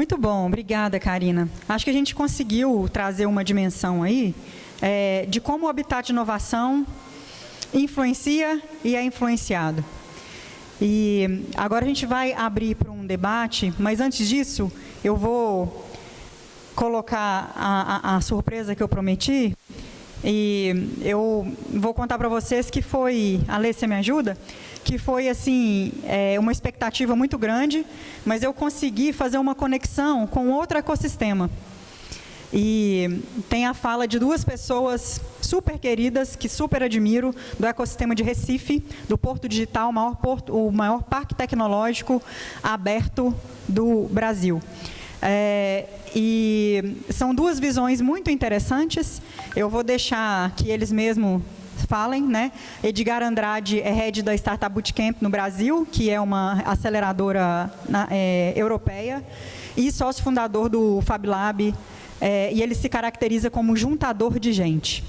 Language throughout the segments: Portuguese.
Muito bom, obrigada, Karina. Acho que a gente conseguiu trazer uma dimensão aí de como o habitat de inovação influencia e é influenciado. E agora a gente vai abrir para um debate, mas antes disso, eu vou colocar a surpresa que eu prometi, e eu vou contar para vocês que foi, Alê, você me ajuda? Que foi, assim, uma expectativa muito grande, mas eu consegui fazer uma conexão com outro ecossistema. E tem a fala de duas pessoas super queridas, que super admiro, do ecossistema de Recife, do Porto Digital, o maior parque tecnológico aberto do Brasil. E são duas visões muito interessantes. Eu vou deixar que eles mesmos falem, né? Edgar Andrade é head da Startup Bootcamp no Brasil, que é uma aceleradora europeia, e sócio fundador do FabLab, e ele se caracteriza como juntador de gente.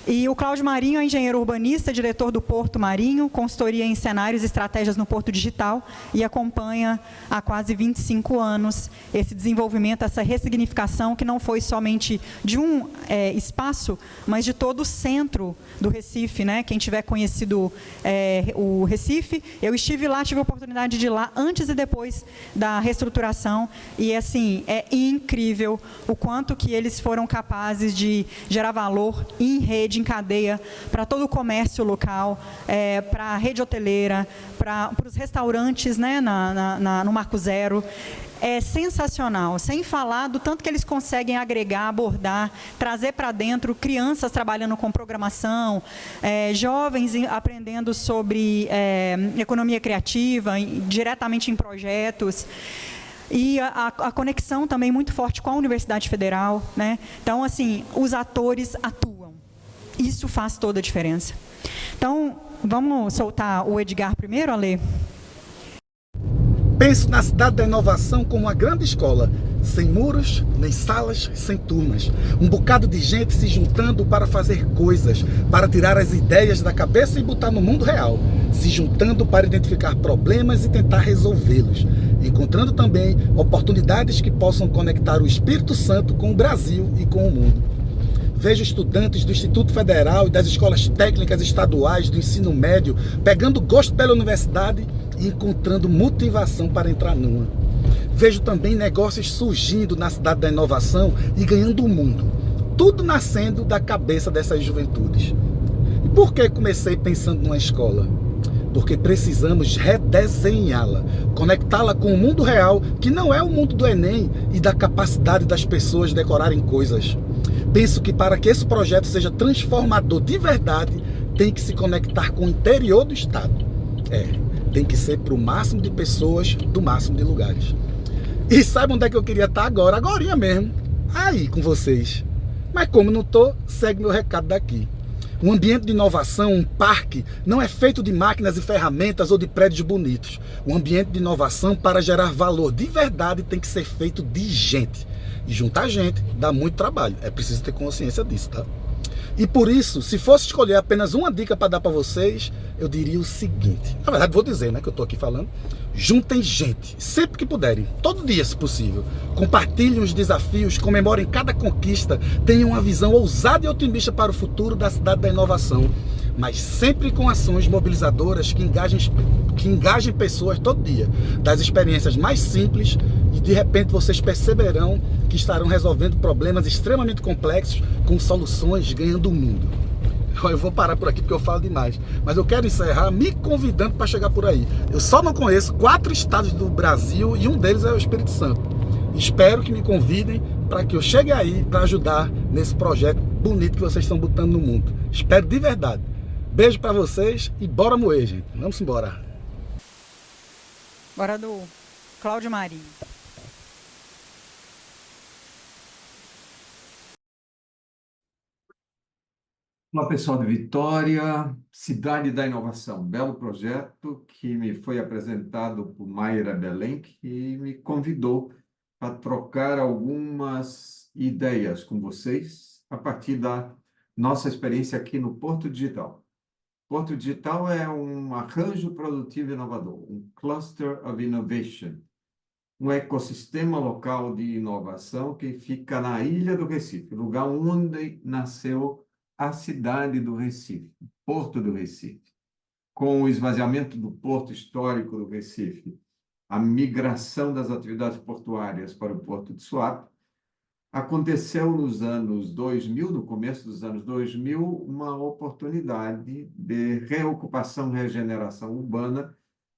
E o Cláudio Marinho é engenheiro urbanista, diretor do Porto Marinho, consultoria em cenários e estratégias no Porto Digital, e acompanha há quase 25 anos esse desenvolvimento, essa ressignificação, que não foi somente de um espaço, mas de todo o centro do Recife, né? Quem tiver conhecido o Recife, eu estive lá, tive a oportunidade de ir lá antes e depois da reestruturação, e assim, é incrível o quanto que eles foram capazes de gerar valor em rede, em cadeia, para todo o comércio local, para a rede hoteleira, para os restaurantes, né, no Marco Zero. É sensacional, sem falar do tanto que eles conseguem agregar, abordar, trazer para dentro crianças trabalhando com programação, jovens aprendendo sobre economia criativa, diretamente em projetos. E a conexão também muito forte com a Universidade Federal, né? Então, assim, os atores atuam. Isso faz toda a diferença. Então, vamos soltar o Edgar primeiro, Alê? Penso na cidade da inovação como uma grande escola, sem muros, nem salas, sem turmas. Um bocado de gente se juntando para fazer coisas, para tirar as ideias da cabeça e botar no mundo real. Se juntando para identificar problemas e tentar resolvê-los. Encontrando também oportunidades que possam conectar o Espírito Santo com o Brasil e com o mundo. Vejo estudantes do Instituto Federal e das escolas técnicas estaduais do ensino médio pegando gosto pela universidade e encontrando motivação para entrar numa. Vejo também negócios surgindo na cidade da inovação e ganhando o mundo. Tudo nascendo da cabeça dessas juventudes. E por que comecei pensando numa escola? Porque precisamos redesenhá-la, conectá-la com o mundo real, que não é o mundo do Enem e da capacidade das pessoas decorarem coisas. Penso que para que esse projeto seja transformador de verdade, tem que se conectar com o interior do estado. Tem que ser para o máximo de pessoas, do máximo de lugares. E sabe onde é que eu queria estar agora? Agorinha mesmo. Aí com vocês. Mas como não estou, segue meu recado daqui. Um ambiente de inovação, um parque, não é feito de máquinas e ferramentas ou de prédios bonitos. O ambiente de inovação, para gerar valor de verdade, tem que ser feito de gente. E juntar gente dá muito trabalho. É preciso ter consciência disso, tá? E por isso, se fosse escolher apenas uma dica para dar para vocês, eu diria o seguinte. Na verdade, vou dizer, né, que eu estou aqui falando. Juntem gente, sempre que puderem, todo dia se possível. Compartilhem os desafios, comemorem cada conquista, tenham uma visão ousada e otimista para o futuro da cidade da inovação, mas sempre com ações mobilizadoras que engajem pessoas todo dia, das experiências mais simples, e de repente vocês perceberão que estarão resolvendo problemas extremamente complexos com soluções ganhando o mundo. Eu vou parar por aqui porque eu falo demais, mas eu quero encerrar me convidando para chegar por aí. Eu só não conheço 4 estados do Brasil e um deles é o Espírito Santo. Espero que me convidem para que eu chegue aí para ajudar nesse projeto bonito que vocês estão botando no mundo. Espero de verdade. Beijo para vocês e bora moer, gente. Vamos embora. Bora do Cláudio Marinho. Olá, pessoal de Vitória, Cidade da Inovação, belo projeto que me foi apresentado por Mayra Belém, que me convidou para trocar algumas ideias com vocês a partir da nossa experiência aqui no Porto Digital. Porto Digital é um arranjo produtivo inovador, um cluster of innovation, um ecossistema local de inovação que fica na Ilha do Recife, lugar onde nasceu a cidade do Recife, Porto do Recife. Com o esvaziamento do porto histórico do Recife, a migração das atividades portuárias para o Porto de Suape, aconteceu nos anos 2000, no começo dos anos 2000, uma oportunidade de reocupação e regeneração urbana,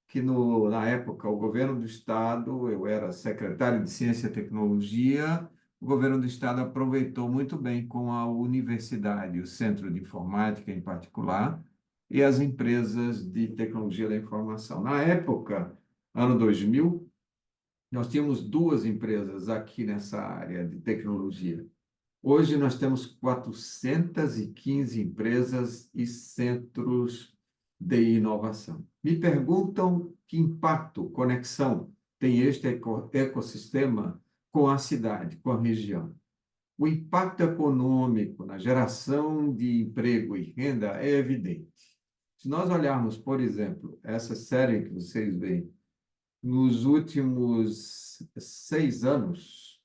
que na época o governo do estado, eu era secretário de Ciência e Tecnologia, o governo do estado aproveitou muito bem com a universidade, o Centro de Informática em particular, e as empresas de tecnologia da informação. Na época, ano 2000, nós tínhamos duas empresas aqui nessa área de tecnologia. Hoje nós temos 415 empresas e centros de inovação. Me perguntam que impacto, conexão tem este ecossistema com a cidade, com a região. O impacto econômico na geração de emprego e renda é evidente. Se nós olharmos, por exemplo, essa série que vocês veem, nos últimos 6 anos,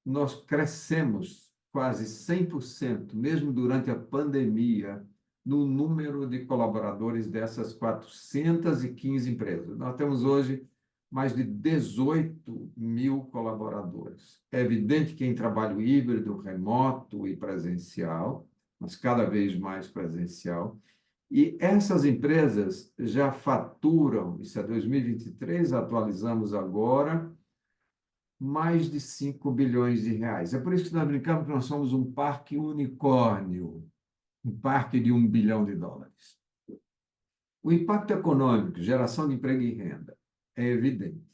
nós crescemos quase 100%, mesmo durante a pandemia, no número de colaboradores dessas 415 empresas. Nós temos hoje mais de 18 mil colaboradores. É evidente que em trabalho híbrido, remoto e presencial, mas cada vez mais presencial, e essas empresas já faturam, isso é 2023, atualizamos agora, mais de 5 bilhões de reais. É por isso que nós brincamos que nós somos um parque unicórnio, um parque de US$ 1 bilhão. O impacto econômico, geração de emprego e renda, é evidente.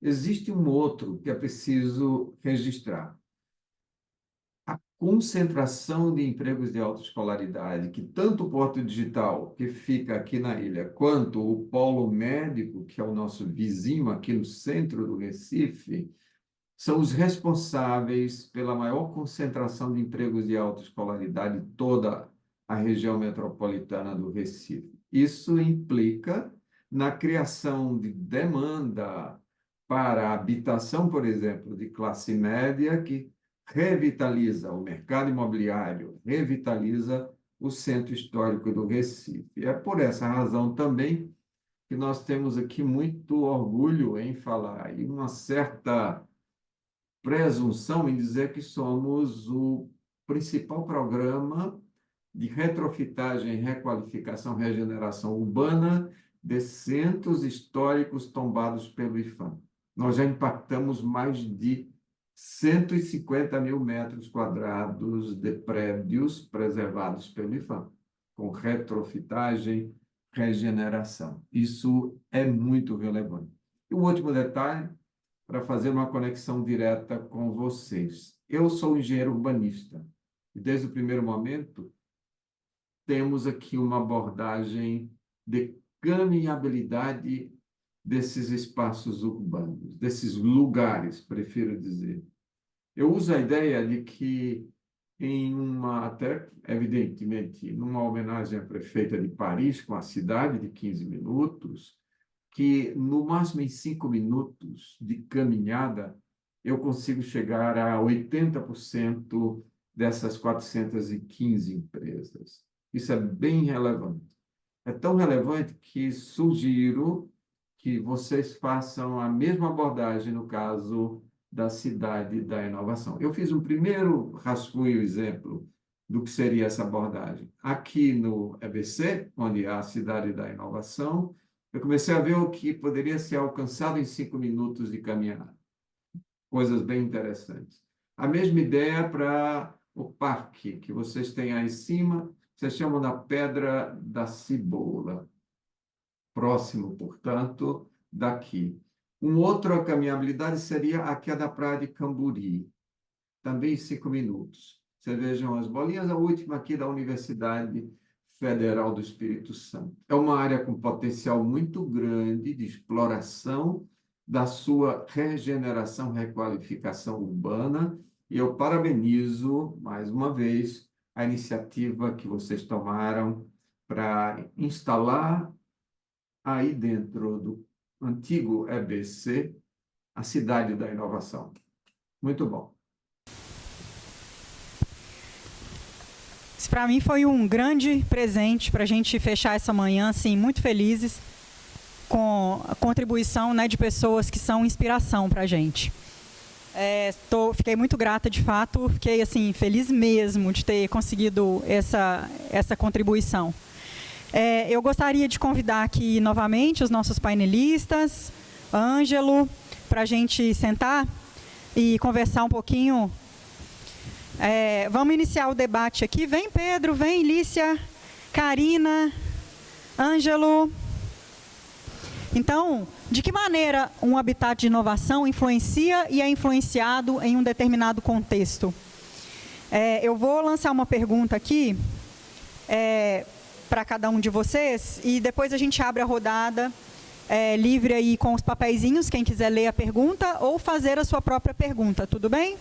Existe um outro que é preciso registrar. A concentração de empregos de alta escolaridade, que tanto o Porto Digital, que fica aqui na ilha, quanto o Polo Médico, que é o nosso vizinho aqui no centro do Recife, são os responsáveis pela maior concentração de empregos de alta escolaridade em toda a região metropolitana do Recife. Isso implica na criação de demanda para a habitação, por exemplo, de classe média, que revitaliza o mercado imobiliário, revitaliza o centro histórico do Recife. É por essa razão também que nós temos aqui muito orgulho em falar e uma certa presunção em dizer que somos o principal programa de retrofitagem, requalificação, regeneração urbana de centros históricos tombados pelo IPHAN. Nós já impactamos mais de 150 mil metros quadrados de prédios preservados pelo IPHAN, com retrofitagem, regeneração. Isso é muito relevante. E o último detalhe, para fazer uma conexão direta com vocês. Eu sou engenheiro urbanista e, desde o primeiro momento, temos aqui uma abordagem de caminhabilidade desses espaços urbanos, desses lugares, prefiro dizer. Eu uso a ideia de que, até evidentemente, numa homenagem à prefeita de Paris, com a cidade de 15 minutos, que no máximo em 5 minutos de caminhada eu consigo chegar a 80% dessas 415 empresas. Isso é bem relevante. É tão relevante que sugiro que vocês façam a mesma abordagem no caso da cidade da inovação. Eu fiz um primeiro rascunho, exemplo, do que seria essa abordagem. Aqui no EBC, onde há a cidade da inovação, eu comecei a ver o que poderia ser alcançado em 5 minutos de caminhada. Coisas bem interessantes. A mesma ideia para o parque, que vocês têm aí em cima, vocês chamam da Pedra da Cibola. Próximo, portanto, daqui. Outra caminhabilidade seria aqui a da Praia de Camburi, também em 5 minutos. Vocês vejam as bolinhas, a última aqui da Universidade Federal do Espírito Santo. É uma área com potencial muito grande de exploração da sua regeneração, requalificação urbana, e eu parabenizo, mais uma vez, a iniciativa que vocês tomaram para instalar aí dentro do antigo EBC a cidade da inovação. Muito bom. Isso para mim foi um grande presente para a gente fechar essa manhã, assim, muito felizes com a contribuição, né, de pessoas que são inspiração para a gente. Fiquei muito grata, de fato, fiquei assim, feliz mesmo de ter conseguido essa contribuição. Eu gostaria de convidar aqui novamente os nossos painelistas, Ângelo, para a gente sentar e conversar um pouquinho. Vamos iniciar o debate aqui. Vem Pedro, vem Lícia, Karina, Ângelo. Então, de que maneira um habitat de inovação influencia e é influenciado em um determinado contexto? Eu vou lançar uma pergunta aqui para cada um de vocês e depois a gente abre a rodada livre aí com os papeizinhos, quem quiser ler a pergunta ou fazer a sua própria pergunta, tudo bem?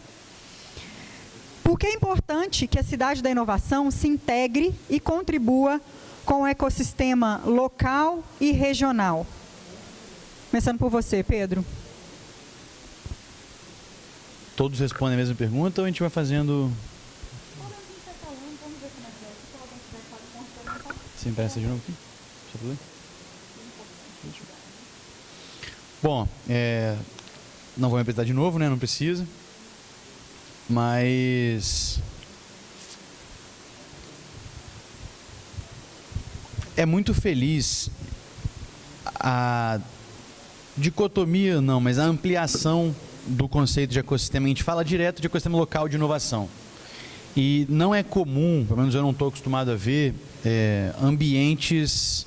Por que é importante que a cidade da inovação se integre e contribua com o ecossistema local e regional? Começando por você, Pedro. Todos respondem a mesma pergunta ou a gente vai fazendo... Você empresta de novo aqui? Deixa eu ler. Bom, não vou me emprestar de novo, né? Não precisa. Mas... é muito feliz a dicotomia, não, mas a ampliação do conceito de ecossistema. A gente fala direto de ecossistema local de inovação. E não é comum, pelo menos eu não estou acostumado a ver, ambientes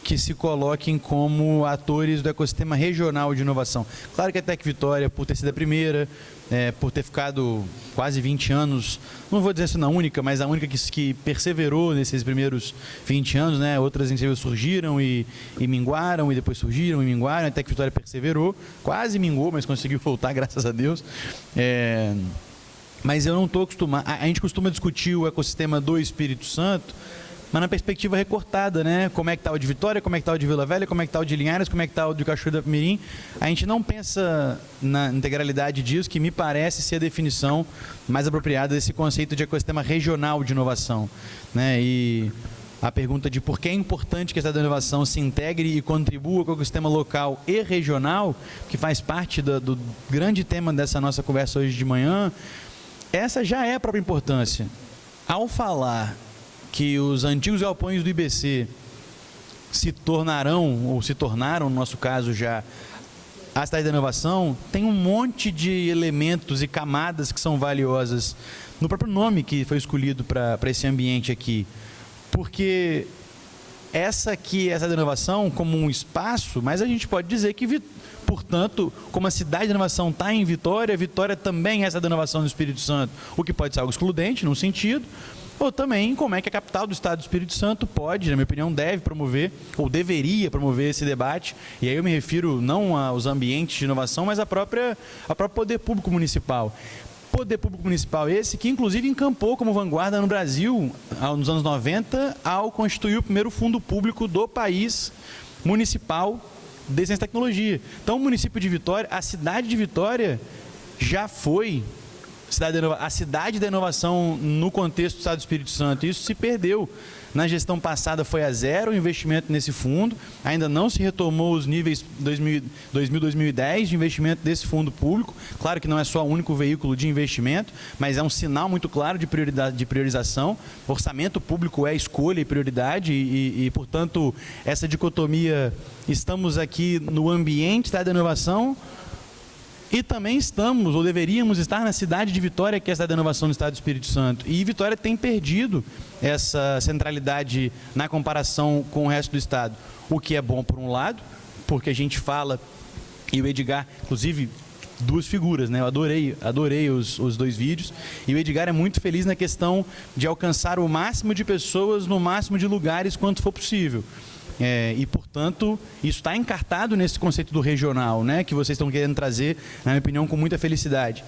que se coloquem como atores do ecossistema regional de inovação. Claro que a Tec Vitória, por ter sido a primeira, por ter ficado quase 20 anos, não vou dizer sendo a única, mas a única que perseverou nesses primeiros 20 anos, né? Outras iniciativas surgiram e minguaram, e depois surgiram e minguaram, a Tec Vitória perseverou, quase mingou, mas conseguiu voltar, graças a Deus. Mas eu não estou acostumado, a gente costuma discutir o ecossistema do Espírito Santo, mas na perspectiva recortada, né? Como é que está o de Vitória, como é que está o de Vila Velha, como é que está o de Linhares, como é que está o de Cachoeira do Mirim. A gente não pensa na integralidade disso, que me parece ser a definição mais apropriada desse conceito de ecossistema regional de inovação, né? E a pergunta de por que é importante que a cidade da inovação se integre e contribua com o ecossistema local e regional, que faz parte do grande tema dessa nossa conversa hoje de manhã, essa já é a própria importância. Ao falar que os antigos galpões do IBC se tornarão, ou se tornaram, no nosso caso já, a cidade da inovação, tem um monte de elementos e camadas que são valiosas no próprio nome que foi escolhido para esse ambiente aqui. Porque essa aqui é a cidade da inovação como um espaço, mas a gente pode dizer que, portanto, como a cidade da inovação está em Vitória, Vitória também é essa da inovação no Espírito Santo, o que pode ser algo excludente, num sentido, ou também como é que a capital do Estado do Espírito Santo pode, na minha opinião, deve promover, ou deveria promover esse debate, e aí eu me refiro não aos ambientes de inovação, mas ao próprio poder público municipal. Poder público municipal esse que, inclusive, encampou como vanguarda no Brasil, nos anos 90, ao constituir o primeiro fundo público do país municipal de ciência e tecnologia. Então, o município de Vitória, a cidade de Vitória, já foi a cidade da inovação no contexto do Estado do Espírito Santo. Isso se perdeu. Na gestão passada foi a zero o investimento nesse fundo, ainda não se retomou os níveis 2010 de investimento desse fundo público. Claro que não é só o único veículo de investimento, mas é um sinal muito claro de priorização. Orçamento público é escolha e prioridade e, portanto, essa dicotomia, estamos aqui no ambiente da inovação, e também estamos, ou deveríamos estar, na cidade de Vitória, que é a cidade da inovação do Estado do Espírito Santo. E Vitória tem perdido essa centralidade na comparação com o resto do Estado. O que é bom, por um lado, porque a gente fala, e o Edgar, inclusive, duas figuras, né? Eu adorei os dois vídeos. E o Edgar é muito feliz na questão de alcançar o máximo de pessoas no máximo de lugares quanto for possível. E, portanto, isso está encartado nesse conceito do regional, né, que vocês estão querendo trazer, na minha opinião, com muita felicidade,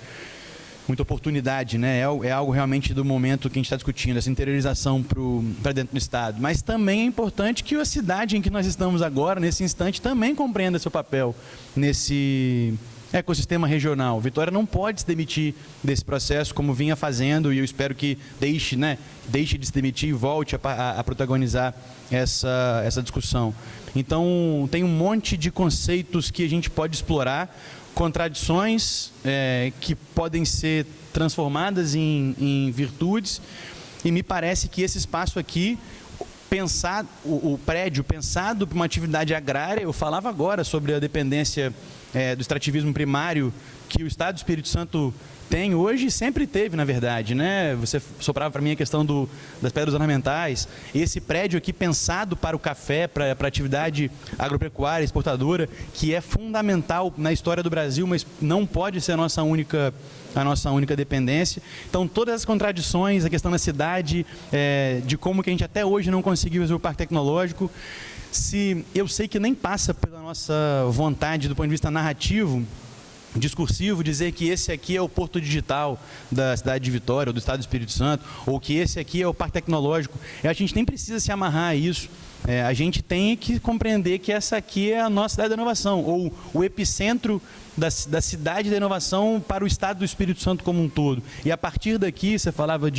muita oportunidade, né? É algo realmente do momento que a gente está discutindo, essa interiorização para dentro do Estado. Mas também é importante que a cidade em que nós estamos agora, nesse instante, também compreenda seu papel ecossistema regional. Vitória não pode se demitir desse processo como vinha fazendo, e eu espero que deixe de se demitir e volte a protagonizar essa discussão. Então, tem um monte de conceitos que a gente pode explorar, contradições que podem ser transformadas em virtudes, e me parece que esse espaço aqui, o prédio pensado para uma atividade agrária, eu falava agora sobre a dependência do extrativismo primário que o Estado do Espírito Santo tem hoje e sempre teve, na verdade, né? Você soprava para mim a questão das pedras ornamentais. Esse prédio aqui pensado para o café, para a atividade agropecuária, exportadora, que é fundamental na história do Brasil, mas não pode ser a nossa única dependência. Então, todas as contradições, a questão da cidade, de como que a gente até hoje não conseguiu fazer o parque tecnológico, eu sei que nem passa pela nossa vontade do ponto de vista narrativo, discursivo, dizer que esse aqui é o porto digital da cidade de Vitória ou do Estado do Espírito Santo, ou que esse aqui é o parque tecnológico. A gente nem precisa se amarrar a isso. A gente tem que compreender que essa aqui é a nossa cidade da inovação, ou o epicentro da cidade da inovação para o Estado do Espírito Santo como um todo. E a partir daqui, você falava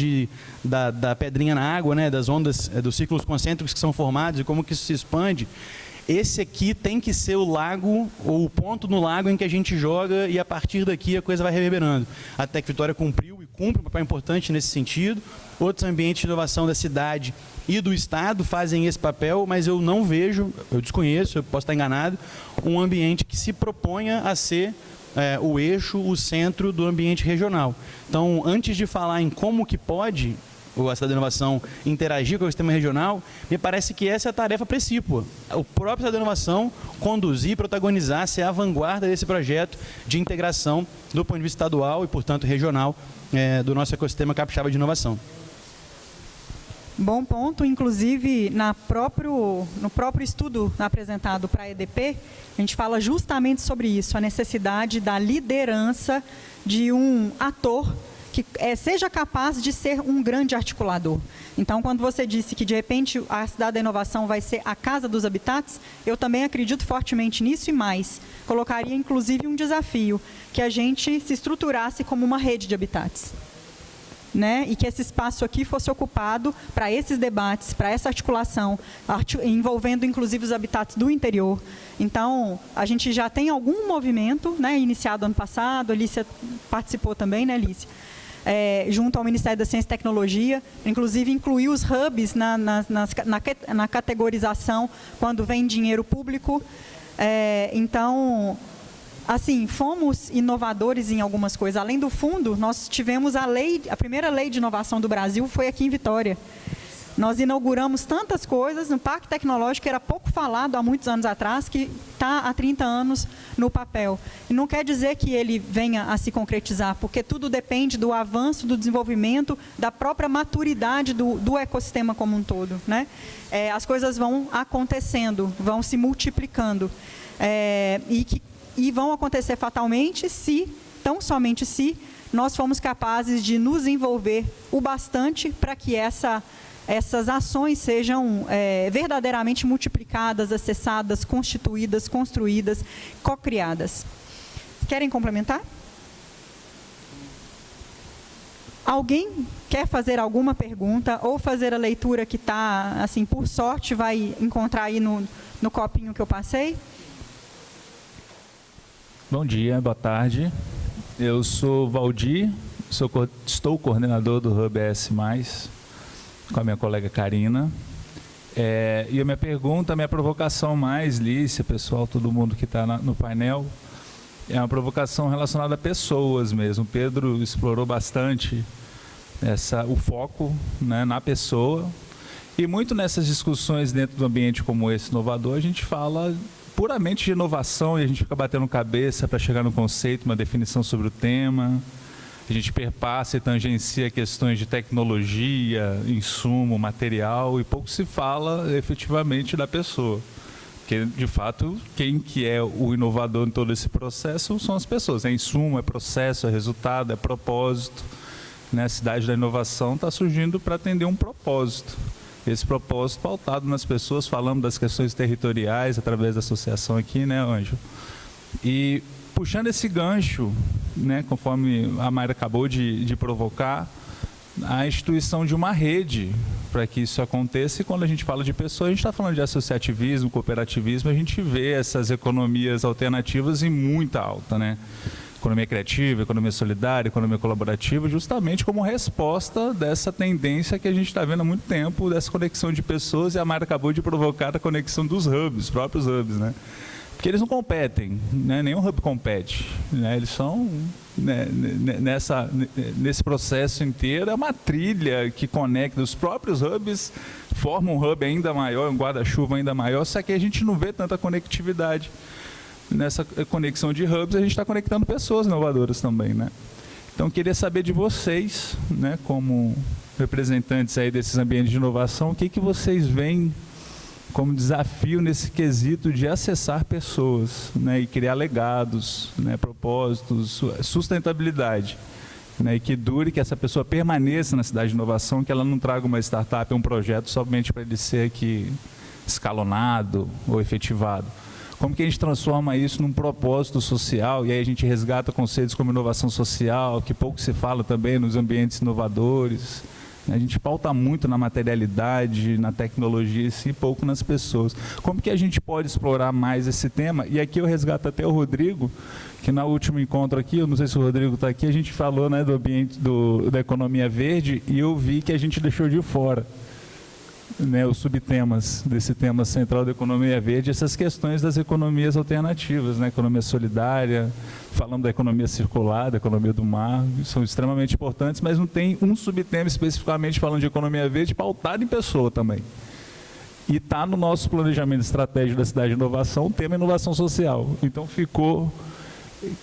da pedrinha na água, né, das ondas, dos círculos concêntricos que são formados e como que isso se expande. Esse aqui tem que ser o lago, ou o ponto no lago em que a gente joga, e a partir daqui a coisa vai reverberando. A Tec Vitória cumpriu e cumpre um papel importante nesse sentido. Outros ambientes de inovação da cidade e do Estado fazem esse papel, mas eu não vejo, eu desconheço, eu posso estar enganado, um ambiente que se proponha a ser o eixo, o centro do ambiente regional. Então, antes de falar em como que pode a cidade da inovação interagir com o sistema regional, me parece que essa é a tarefa precípua. O próprio Estado da Inovação conduzir, protagonizar, ser a vanguarda desse projeto de integração do ponto de vista estadual e, portanto, regional do nosso ecossistema capixaba de inovação. Bom ponto. Inclusive, no próprio estudo apresentado para a EDP, a gente fala justamente sobre isso, a necessidade da liderança de um ator que seja capaz de ser um grande articulador. Então, quando você disse que, de repente, a Cidade da Inovação vai ser a casa dos habitats, eu também acredito fortemente nisso e mais. Colocaria, inclusive, um desafio, que a gente se estruturasse como uma rede de habitats. Né? E que esse espaço aqui fosse ocupado para esses debates, para essa articulação, envolvendo, inclusive, os habitats do interior. Então, a gente já tem algum movimento, né, iniciado ano passado, a Lícia participou também, né, Lícia? Junto ao Ministério da Ciência e Tecnologia, inclusive incluir os hubs na categorização quando vem dinheiro público. Então, assim, fomos inovadores em algumas coisas. Além do fundo, nós tivemos a primeira lei de inovação do Brasil foi aqui em Vitória. Nós inauguramos tantas coisas, no Parque Tecnológico era pouco falado há muitos anos atrás, que está há 30 anos no papel. E não quer dizer que ele venha a se concretizar, porque tudo depende do avanço, do desenvolvimento, da própria maturidade do ecossistema como um todo. Né? As coisas vão acontecendo, vão se multiplicando. E vão acontecer fatalmente tão somente se, nós formos capazes de nos envolver o bastante para que essas ações sejam verdadeiramente multiplicadas, acessadas, constituídas, construídas, cocriadas. Querem complementar? Alguém quer fazer alguma pergunta ou fazer a leitura que está, assim, por sorte, vai encontrar aí no copinho que eu passei? Bom dia, boa tarde. Eu sou Valdir, estou coordenador do Hub ES+, com a minha colega Karina. E a minha pergunta, a minha provocação mais, Lícia, pessoal, todo mundo que está no painel, é uma provocação relacionada a pessoas mesmo. O Pedro explorou bastante o foco, né, na pessoa. E muito nessas discussões dentro do ambiente como esse inovador, a gente fala puramente de inovação e a gente fica batendo cabeça para chegar no conceito, uma definição sobre o tema. A gente perpassa e tangencia questões de tecnologia, insumo, material, e pouco se fala efetivamente da pessoa. Porque, de fato, quem que é o inovador em todo esse processo são as pessoas. É insumo, é processo, é resultado, é propósito. Né? A cidade da inovação está surgindo para atender um propósito. Esse propósito pautado nas pessoas, falando das questões territoriais através da associação aqui, né, Ângelo? E puxando esse gancho, né, conforme a Mayra acabou de provocar, a instituição de uma rede para que isso aconteça. E quando a gente fala de pessoas, a gente está falando de associativismo, cooperativismo, a gente vê essas economias alternativas em muita alta, né? Economia criativa, economia solidária, economia colaborativa, justamente como resposta dessa tendência que a gente está vendo há muito tempo, dessa conexão de pessoas, e a Mayra acabou de provocar a conexão dos hubs, os próprios hubs, né? Porque eles não competem, né? Nenhum hub compete, né? Eles são, né, nesse processo inteiro, é uma trilha que conecta os próprios hubs, forma um hub ainda maior, um guarda-chuva ainda maior, só que a gente não vê tanta conectividade. Nessa conexão de hubs, a gente está conectando pessoas inovadoras também, né? Então, queria saber de vocês, né, como representantes aí desses ambientes de inovação, o que vocês veem como desafio nesse quesito de acessar pessoas, né, e criar legados, né, propósitos, sustentabilidade, né, e que dure, que essa pessoa permaneça na cidade de inovação, que ela não traga uma startup, um projeto somente para ele ser aqui escalonado ou efetivado. Como que a gente transforma isso num propósito social, e aí a gente resgata conceitos como inovação social, que pouco se fala também nos ambientes inovadores. A gente pauta muito na materialidade, na tecnologia e pouco nas pessoas. Como que a gente pode explorar mais esse tema? E aqui eu resgato até o Rodrigo, que no último encontro aqui, eu não sei se o Rodrigo está aqui, a gente falou, né, do ambiente da economia verde, e eu vi que a gente deixou de fora, né, os subtemas desse tema central da economia verde, essas questões das economias alternativas, né, economia solidária, falando da economia circular, da economia do mar, são extremamente importantes, mas não tem um subtema especificamente falando de economia verde pautado em pessoa também. E está no nosso planejamento estratégico da cidade de inovação o tema inovação social. Então ficou...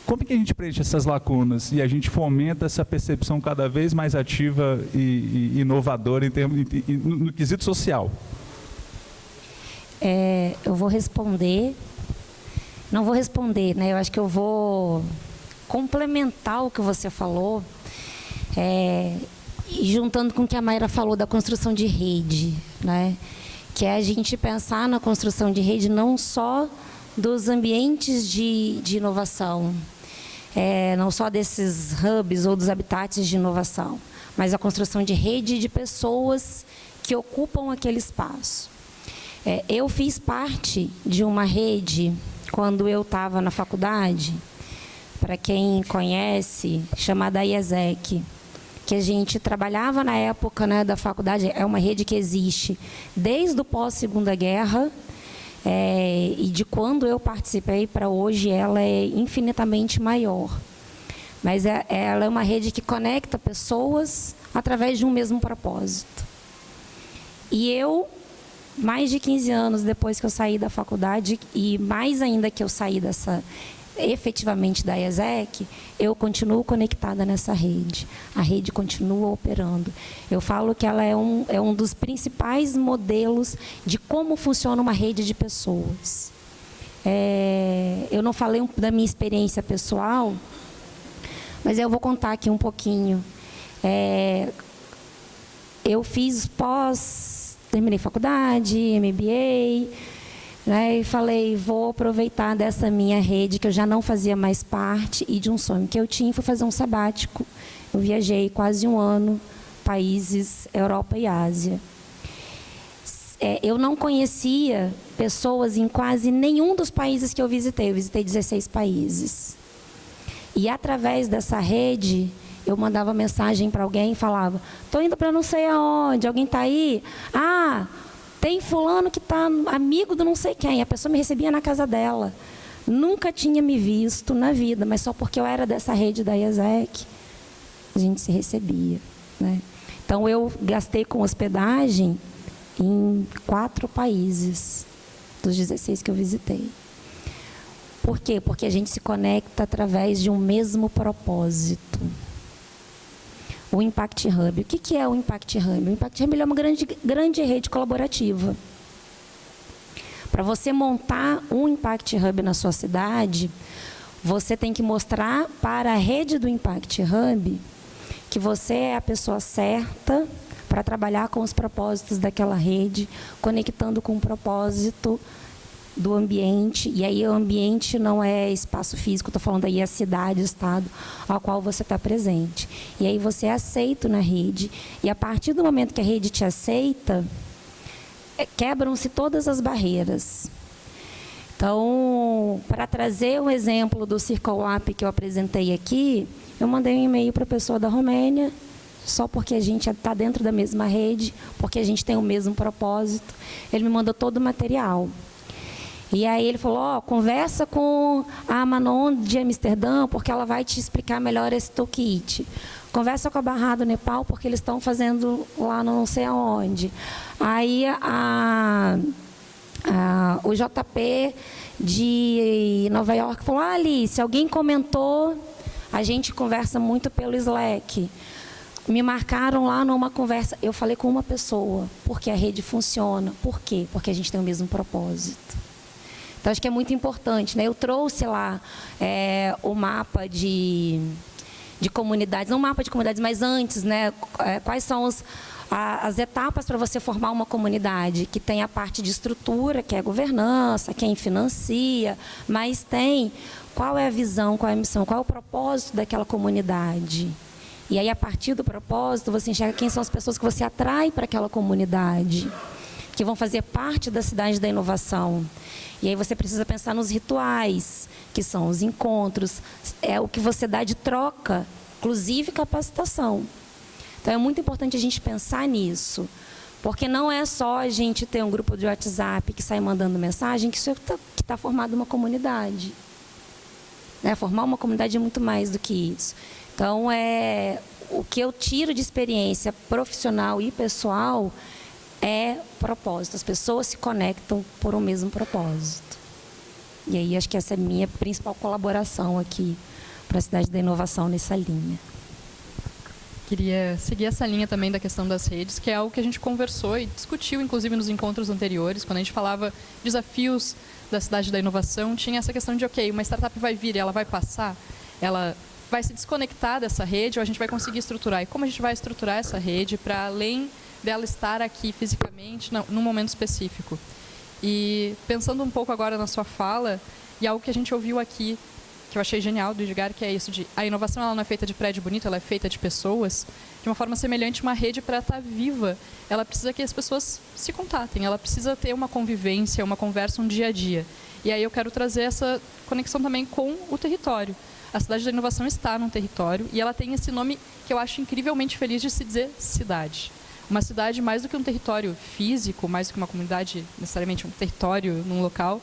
Como é que a gente preenche essas lacunas e a gente fomenta essa percepção cada vez mais ativa e inovadora no quesito social? Eu vou responder, não vou responder, né? Eu acho que eu vou complementar o que você falou, e juntando com o que a Mayra falou da construção de rede, né? Que é a gente pensar na construção de rede não só dos ambientes de inovação, não só desses hubs ou dos habitats de inovação, mas a construção de rede de pessoas que ocupam aquele espaço. Eu fiz parte de uma rede quando eu estava na faculdade, para quem conhece, chamada IESEC, que a gente trabalhava na época, né, da faculdade. É uma rede que existe desde o pós-Segunda Guerra, e de quando eu participei para hoje, ela é infinitamente maior. Mas ela é uma rede que conecta pessoas através de um mesmo propósito. E eu, mais de 15 anos depois que eu saí da faculdade, e mais ainda que eu saí efetivamente da IESEC, eu continuo conectada nessa rede. A rede continua operando. Eu falo que ela é um dos principais modelos de como funciona uma rede de pessoas. Eu não falei da minha experiência pessoal, mas eu vou contar aqui um pouquinho. Eu fiz terminei faculdade, MBA, né, e falei, vou aproveitar dessa minha rede, que eu já não fazia mais parte, e de um sonho que eu tinha, fui fazer um sabático. Eu viajei quase um ano, países, Europa e Ásia. Eu não conhecia pessoas em quase nenhum dos países que eu visitei 16 países. E através dessa rede, eu mandava mensagem para alguém e falava, estou indo para não sei aonde, alguém está aí? Tem fulano que está amigo do não sei quem. A pessoa me recebia na casa dela. Nunca tinha me visto na vida, mas só porque eu era dessa rede da IESEC, a gente se recebia, né? Então, eu gastei com hospedagem em 4 países, dos 16 que eu visitei. Por quê? Porque a gente se conecta através de um mesmo propósito. O Impact Hub. O que é o Impact Hub? O Impact Hub é uma grande rede colaborativa. Para você montar um Impact Hub na sua cidade, você tem que mostrar para a rede do Impact Hub que você é a pessoa certa para trabalhar com os propósitos daquela rede, conectando com o propósito do ambiente, e aí o ambiente não é espaço físico, estou falando aí a cidade, o estado ao qual você está presente. E aí você é aceito na rede, e a partir do momento que a rede te aceita, quebram-se todas as barreiras. Então, para trazer um exemplo do Circle Up que eu apresentei aqui, eu mandei um e-mail para a pessoa da Romênia, só porque a gente está dentro da mesma rede, porque a gente tem o mesmo propósito. Ele me mandou todo o material. E aí ele falou, conversa com a Manon de Amsterdã, porque ela vai te explicar melhor esse toolkit. Conversa com a Barra do Nepal, porque eles estão fazendo lá não sei aonde. Aí o JP de Nova York falou, Alice, alguém comentou, a gente conversa muito pelo Slack. Me marcaram lá numa conversa, eu falei com uma pessoa, porque a rede funciona. Por quê? Porque a gente tem o mesmo propósito. Então, acho que é muito importante, né? Eu trouxe lá o mapa de comunidades, não mapa de comunidades, mas antes, né? Quais são as etapas para você formar uma comunidade, que tem a parte de estrutura, que é a governança, quem financia, mas tem qual é a visão, qual é a missão, qual é o propósito daquela comunidade. E aí, a partir do propósito, você enxerga quem são as pessoas que você atrai para aquela comunidade, que vão fazer parte da cidade da inovação. E aí você precisa pensar nos rituais, que são os encontros, é o que você dá de troca, inclusive capacitação. Então, é muito importante a gente pensar nisso, porque não é só a gente ter um grupo de WhatsApp que sai mandando mensagem, que isso é que está formado uma comunidade. Formar uma comunidade é muito mais do que isso. Então, o que eu tiro de experiência profissional e pessoal é propósito. As pessoas se conectam por um mesmo propósito. E aí, acho que essa é a minha principal colaboração aqui para a Cidade da Inovação nessa linha. Queria seguir essa linha também da questão das redes, que é algo que a gente conversou e discutiu, inclusive, nos encontros anteriores, quando a gente falava desafios da Cidade da Inovação, tinha essa questão de, ok, uma startup vai vir, ela vai passar, ela vai se desconectar dessa rede, ou a gente vai conseguir estruturar. E como a gente vai estruturar essa rede para além dela estar aqui fisicamente, num momento específico? E pensando um pouco agora na sua fala, e algo que a gente ouviu aqui, que eu achei genial do Edgar, que é isso de a inovação ela não é feita de prédio bonito, ela é feita de pessoas. De uma forma semelhante, uma rede, para estar viva, ela precisa que as pessoas se contatem, ela precisa ter uma convivência, uma conversa, um dia a dia. E aí eu quero trazer essa conexão também com o território. A Cidade da Inovação está num território e ela tem esse nome que eu acho incrivelmente feliz de se dizer cidade. Uma cidade, mais do que um território físico, mais do que uma comunidade, necessariamente um território num local,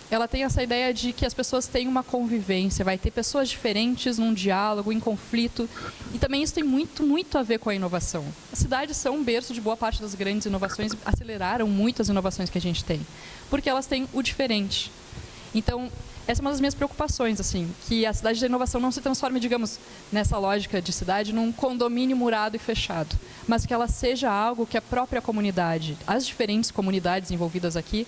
ela tem essa ideia de que as pessoas têm uma convivência, vai ter pessoas diferentes num diálogo, em conflito. E também isso tem muito, muito a ver com a inovação. As cidades são um berço de boa parte das grandes inovações, aceleraram muito as inovações que a gente tem, porque elas têm o diferente. Então, essa é uma das minhas preocupações, assim, que a Cidade da Inovação não se transforme, digamos, nessa lógica de cidade, num condomínio murado e fechado, mas que ela seja algo que a própria comunidade, as diferentes comunidades envolvidas aqui,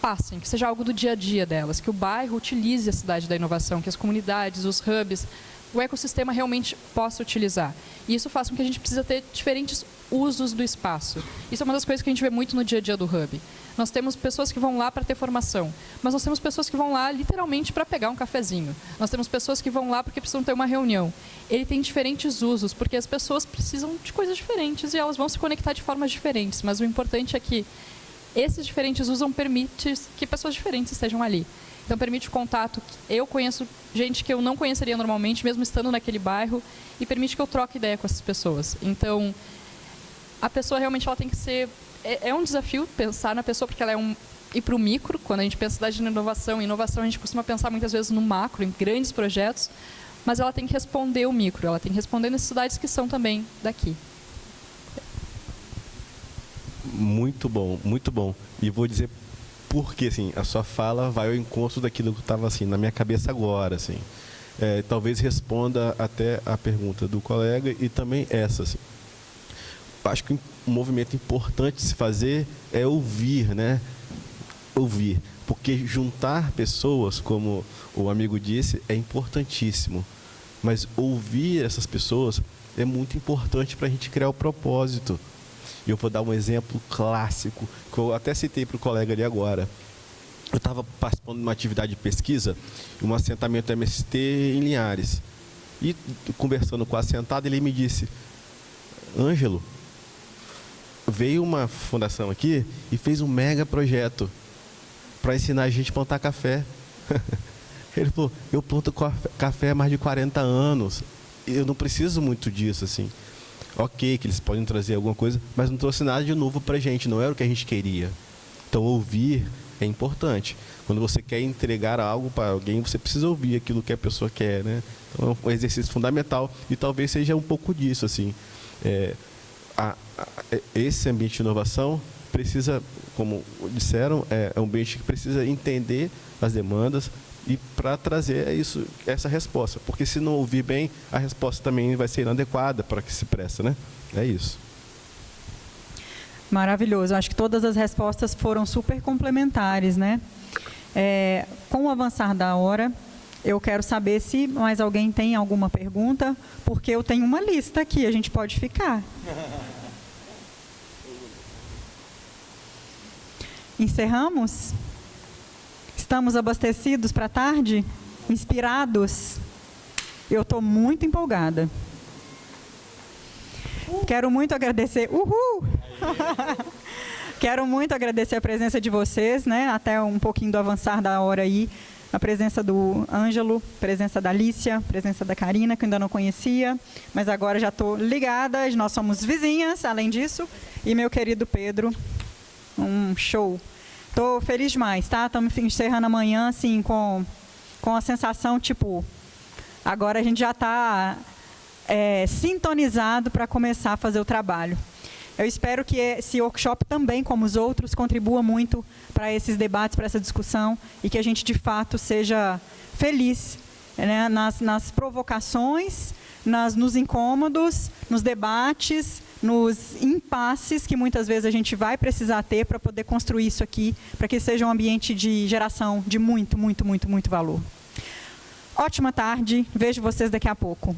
passem, que seja algo do dia a dia delas, que o bairro utilize a Cidade da Inovação, que as comunidades, os hubs, o ecossistema realmente possa utilizar. E isso faz com que a gente precisa ter diferentes usos do espaço. Isso é uma das coisas que a gente vê muito no dia a dia do hub. Nós temos pessoas que vão lá para ter formação, mas nós temos pessoas que vão lá literalmente para pegar um cafezinho. Nós temos pessoas que vão lá porque precisam ter uma reunião. Ele tem diferentes usos, porque as pessoas precisam de coisas diferentes e elas vão se conectar de formas diferentes, mas o importante é que esses diferentes usos permitem que pessoas diferentes estejam ali. Então, permite o contato. Eu conheço gente que eu não conheceria normalmente, mesmo estando naquele bairro, e permite que eu troque ideia com essas pessoas. Então, a pessoa realmente ela tem que ser... É um desafio pensar na pessoa, porque ela é ir para o micro. Quando a gente pensa em cidade de inovação, a gente costuma pensar muitas vezes no macro, em grandes projetos, mas ela tem que responder o micro, ela tem que responder necessidades que são também daqui. Muito bom, muito bom. E vou dizer porque, assim, a sua fala vai ao encontro daquilo que estava assim, na minha cabeça agora. Assim. Talvez responda até a pergunta do colega e também essa. Assim. Acho que um movimento importante de se fazer é ouvir, né? Ouvir. Porque juntar pessoas, como o amigo disse, é importantíssimo. Mas ouvir essas pessoas é muito importante para a gente criar o propósito. E eu vou dar um exemplo clássico, que eu até citei para o colega ali agora. eu estava participando de uma atividade de pesquisa, um assentamento MST em Linhares. E conversando com o assentado, ele me disse: Ângelo, veio uma fundação aqui e fez um mega projeto para ensinar a gente a plantar café. Ele falou: eu planto café há mais de 40 anos, eu não preciso muito disso, assim. Ok, que eles podem trazer alguma coisa, mas não trouxe nada de novo para a gente, não era o que a gente queria. Então, ouvir é importante. Quando você quer entregar algo para alguém, você precisa ouvir aquilo que a pessoa quer, né? Então, é um exercício fundamental e talvez seja um pouco disso, assim. Esse ambiente de inovação precisa, como disseram, é um ambiente que precisa entender as demandas e para trazer essa resposta. Porque se não ouvir bem, a resposta também vai ser inadequada para que se presta, né? É isso. Maravilhoso. Acho que todas as respostas foram super complementares, né? Com o avançar da hora, eu quero saber se mais alguém tem alguma pergunta, porque eu tenho uma lista aqui, a gente pode ficar. Encerramos? Estamos abastecidos para a tarde? Inspirados? Eu estou muito empolgada. Quero muito agradecer. Uhul! Quero muito agradecer a presença de vocês, né? Até um pouquinho do avançar da hora aí. A presença do Ângelo, presença da Alicia, presença da Karina, que eu ainda não conhecia, mas agora já estou ligada, nós somos vizinhas, além disso. E meu querido Pedro, um show. Estou feliz demais, tá? Estamos encerrando amanhã, assim, com a sensação, tipo, agora a gente já está sintonizado para começar a fazer o trabalho. Eu espero que esse workshop também, como os outros, contribua muito para esses debates, para essa discussão, e que a gente, de fato, seja feliz, né, nas provocações, nos incômodos, nos debates, nos impasses que muitas vezes a gente vai precisar ter para poder construir isso aqui, para que seja um ambiente de geração de muito, muito, muito, muito valor. Ótima tarde, vejo vocês daqui a pouco.